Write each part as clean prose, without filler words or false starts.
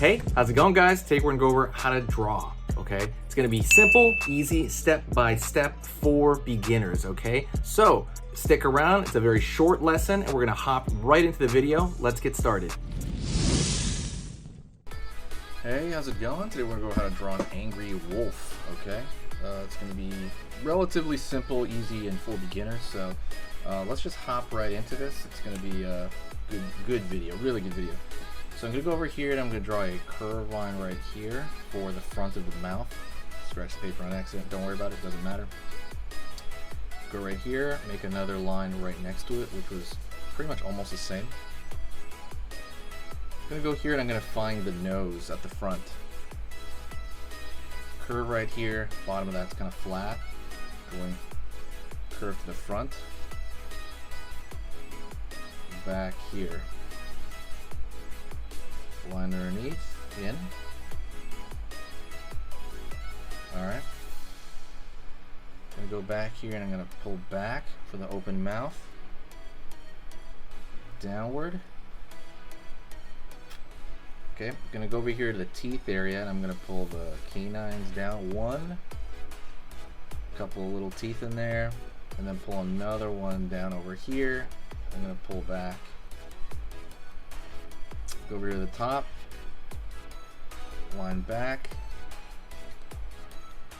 Hey, how's it going, guys? Today we're gonna go over how to draw, okay? It's gonna be simple, easy, step-by-step for beginners, okay? So stick around, it's a very short lesson and we're gonna hop right into the video. Let's get started. Hey, how's it going? Today we're gonna go over how to draw an angry wolf, okay? It's gonna be relatively simple, easy, and for beginners, so let's just hop right into this. It's gonna be a good video, really good video. So I'm going to go over here and I'm going to draw a curved line right here for the front of the mouth. Scratch the paper on accident, don't worry about it, doesn't matter. Go right here, make another line right next to it, which was pretty much almost the same. I'm going to go here and I'm going to find the nose at the front. Curve right here, bottom of that's kind of flat, going curve to the front. Back here. Line underneath, in. Alright. I'm going to go back here and I'm going to pull back for the open mouth. Downward. Okay, I'm going to go over here to the teeth area and I'm going to pull the canines down. One. Couple of little teeth in there. And then pull another one down over here. I'm going to pull back. Go over to the top, line back,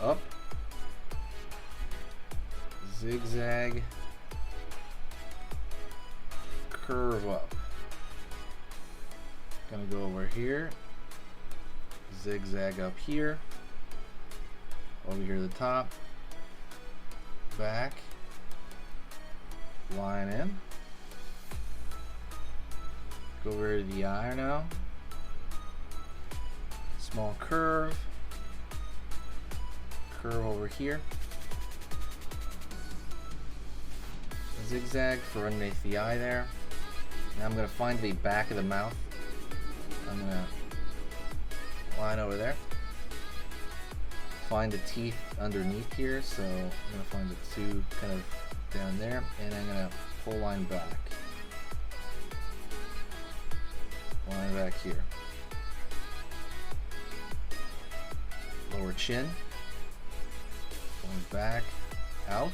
up, zigzag, curve up. Gonna go over here, zigzag up here, over here to the top, back, line in. Go over to the eye now. Small curve. Curve over here. Zigzag for underneath the eye there. Now I'm going to find the back of the mouth. I'm going to line over there. Find the teeth underneath here. So I'm going to find the two kind of down there. And I'm going to pull line back. Line back here. Lower chin. Going back, out.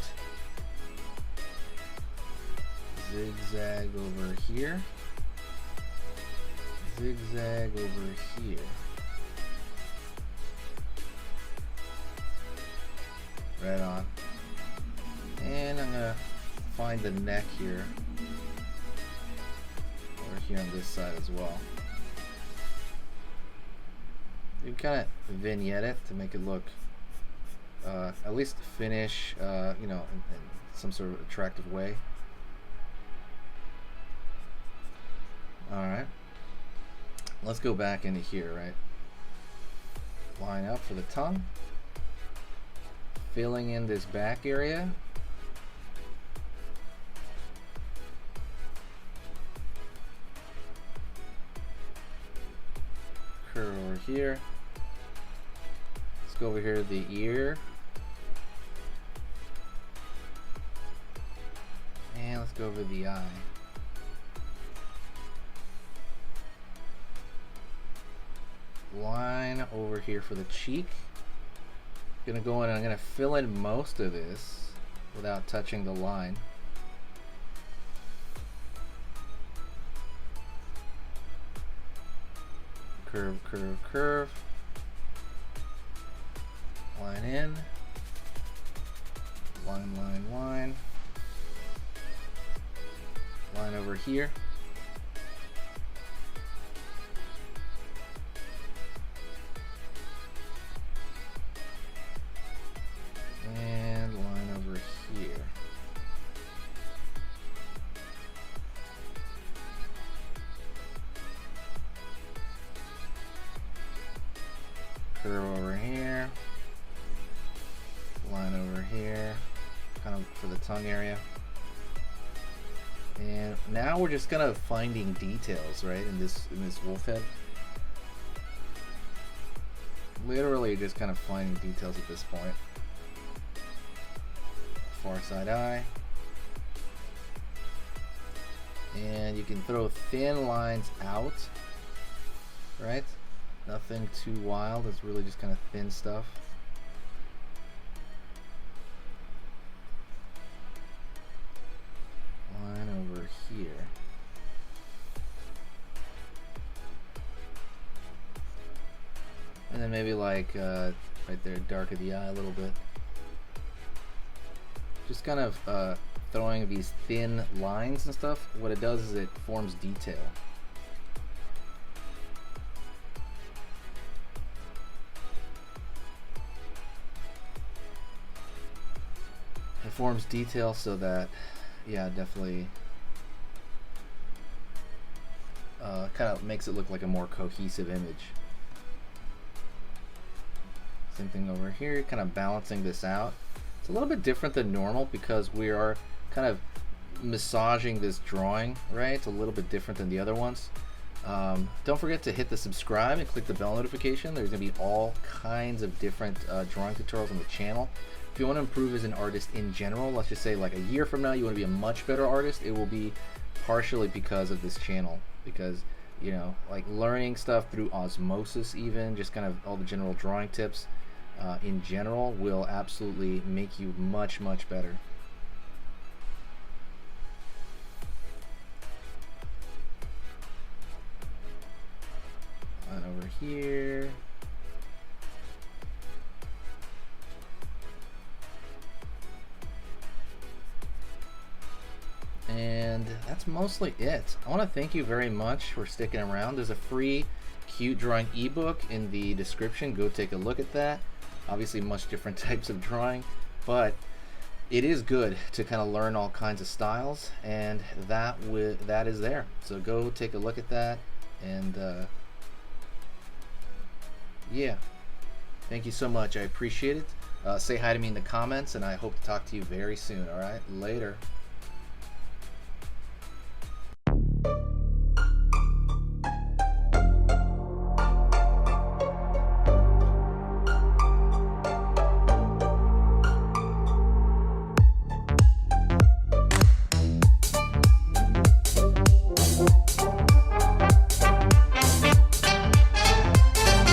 Zigzag over here. Zigzag over here. Right on. And I'm gonna find the neck here. Here on this side as well. You can kind of vignette it to make it look at least finish, you know, in some sort of attractive way. Alright. Let's go back into here, right? Line up for the tongue. Filling in this back area. Curve over here. Let's go over here to the ear. And let's go over the eye. Line over here for the cheek. Gonna go in and I'm gonna fill in most of this without touching the line. Curve, curve, curve. Line in. Line, line, line. Line over here. And line over here. Curve over here, line over here, kind of for the tongue area. And now we're just kind of finding details, right, in this wolf head. Literally just kind of finding details at this point. Far side eye. And you can throw thin lines out, right? Nothing too wild. It's really just kind of thin stuff. Line over here. And then maybe like right there, darken the eye a little bit. Just kind of throwing these thin lines and stuff. What it does is it forms detail. It forms detail so that, yeah, definitely kind of makes it look like a more cohesive image. Same thing over here, kind of balancing this out. It's a little bit different than normal because we are kind of massaging this drawing, right? It's a little bit different than the other ones. Don't forget to hit the subscribe and click the bell notification. There's going to be all kinds of different drawing tutorials on the channel. If you want to improve as an artist in general, let's just say like a year from now you want to be a much better artist, it will be partially because of this channel. Because, you know, like learning stuff through osmosis, even just kind of all the general drawing tips in general will absolutely make you much better. And over here. And that's mostly it. I want to thank you very much for sticking around. There's a free cute drawing ebook in the description. Go take a look at that. Obviously much different types of drawing, but it is good to kind of learn all kinds of styles, and that is there. So go take a look at that, and yeah, thank you so much. I appreciate it. Say hi to me in the comments, and I hope to talk to you very soon. All right, later.